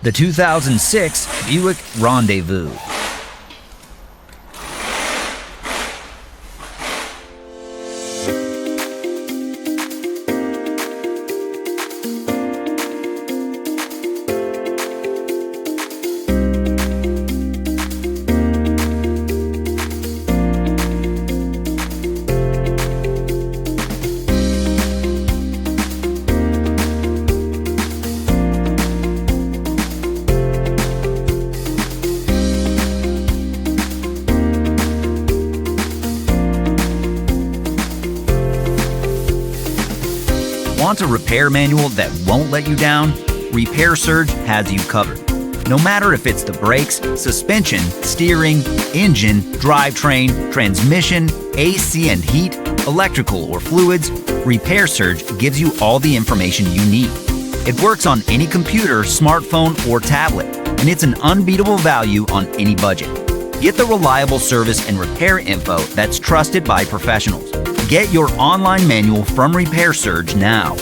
The 2006 Buick Rendezvous. Want a repair manual that won't let you down? Repair Surge has you covered. No matter if it's the brakes, suspension, steering, engine, drivetrain, transmission, AC and heat, electrical or fluids, Repair Surge gives you all the information you need. It works on any computer, smartphone, or tablet, and it's an unbeatable value on any budget. Get the reliable service and repair info that's trusted by professionals. Get your online manual from Repair Surge now.